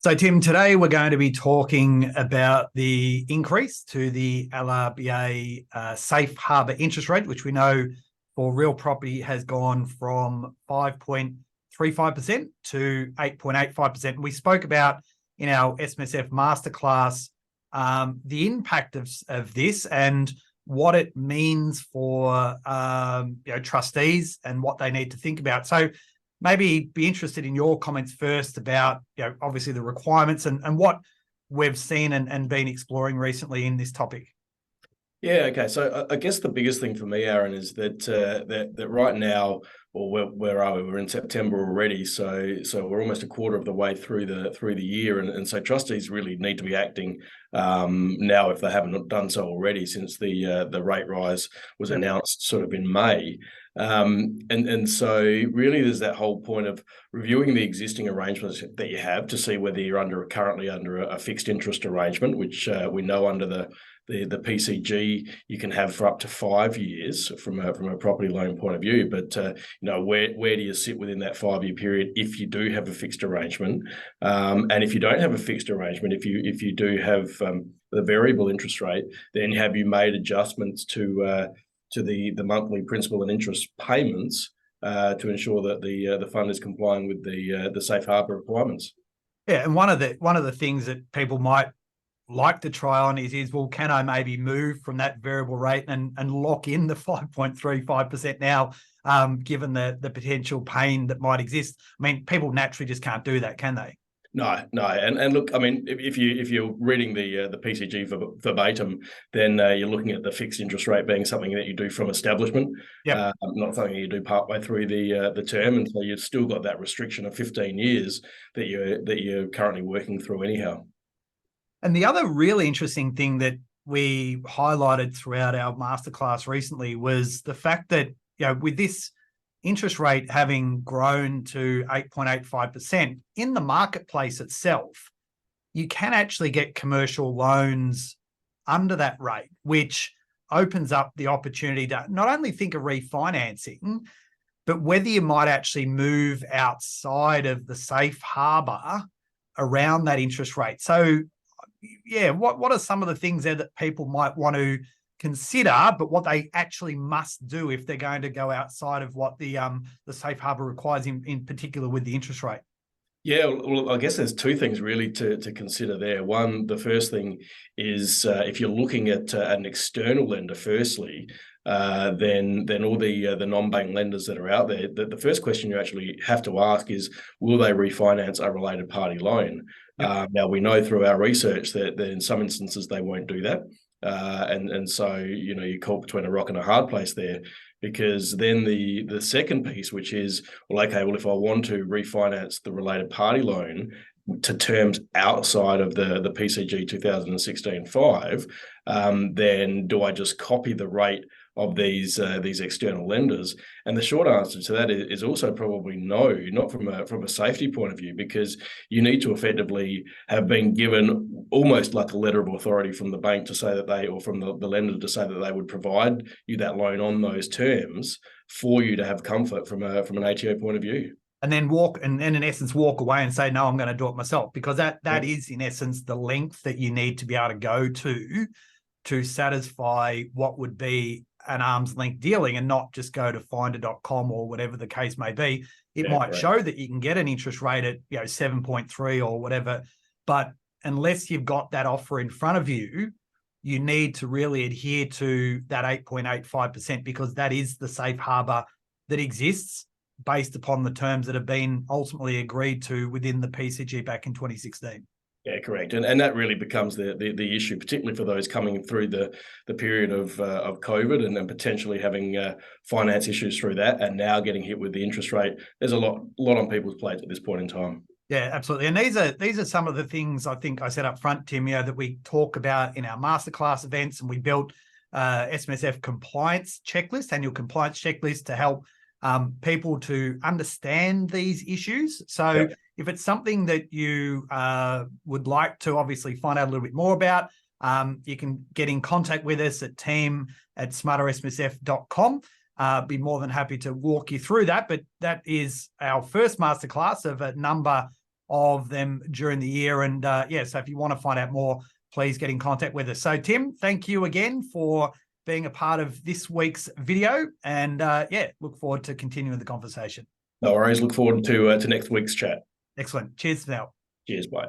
So, Tim, today we're going to be talking about the increase to the LRBA safe harbour interest rate, which we know for real property has gone from 5.35% to 8.85%. We spoke about in our SMSF masterclass the impact of this and what it means for trustees and what they need to think about. So maybe be interested in your comments first about, obviously the requirements and what we've seen and been exploring recently in this topic. Yeah, okay. So I guess the biggest thing for me, Aaron, is that that right now, or where are we? We're in September already, so we're almost a quarter of the way through the year, and so trustees really need to be acting now if they haven't done so already since the rate rise was announced sort of in May. And so really there's that whole point of reviewing the existing arrangements that you have to see whether you're currently under a fixed interest arrangement, which we know under the PCG you can have for up to 5 years from a property loan point of view. But where do you sit within that 5-year period if you do have a fixed arrangement? And if you don't have a fixed arrangement, if you do have the variable interest rate, then have you made adjustments to the monthly principal and interest payments to ensure that the fund is complying with the safe harbour requirements? Yeah, and one of the things that people might like to try on is well, can I maybe move from that variable rate and lock in the 5.35% now, given the potential pain that might exist? I mean, people naturally just can't do that, can they? No, and look, I mean, if you're reading the PCG verbatim, then you're looking at the fixed interest rate being something that you do from establishment, not something you do partway through the term, and so you've still got that restriction of 15 years that you're currently working through anyhow. And the other really interesting thing that we highlighted throughout our masterclass recently was the fact that, with this interest rate having grown to 8.85%, in the marketplace itself, you can actually get commercial loans under that rate, which opens up the opportunity to not only think of refinancing, but whether you might actually move outside of the safe harbour around that interest rate. So, yeah, what are some of the things there that people might want to consider, but what they actually must do if they're going to go outside of what the safe harbour requires, in particular with the interest rate? Yeah, well, I guess there's two things really to consider there. One, the first thing is if you're looking at an external lender, firstly, then all the non-bank lenders that are out there, the first question you actually have to ask is, will they refinance a related party loan? Now, we know through our research that in some instances they won't do that. And so, you're caught between a rock and a hard place there, because then the second piece, which is, well, if I want to refinance the related party loan to terms outside of the PCG 2016-5, then do I just copy the rate of these external lenders? And the short answer to that is also probably no, not from a safety point of view, because you need to effectively have been given almost like a letter of authority from the bank to say that or from the lender to say that they would provide you that loan on those terms for you to have comfort from an ATO point of view. And then in essence walk away and say, no, I'm going to do it myself, because that is in essence the length that you need to be able to go to satisfy what would be an arm's length dealing, and not just go to finder.com or whatever the case may be. It might show that you can get an interest rate at 7.3 or whatever, but unless you've got that offer in front of you, you need to really adhere to that 8.85%, because that is the safe harbour that exists based upon the terms that have been ultimately agreed to within the PCG back in 2016. Yeah, correct, and that really becomes the issue, particularly for those coming through the period of COVID and then potentially having finance issues through that, and now getting hit with the interest rate. There's a lot on people's plates at this point in time. Yeah, absolutely, and these are some of the things I think I said up front, Tim, that we talk about in our masterclass events, and we built SMSF compliance checklist, annual compliance checklist, to help people to understand these issues. So if it's something that you would like to obviously find out a little bit more about, you can get in contact with us at team@smartersmsf.com. Be more than happy to walk you through that. But that is our first masterclass of a number of them during the year. And yeah, so if you want to find out more, please get in contact with us. So Tim, thank you again for being a part of this week's video. And yeah, look forward to continuing the conversation. No worries. Look forward to next week's chat. Excellent. Cheers for now. Cheers. Bye.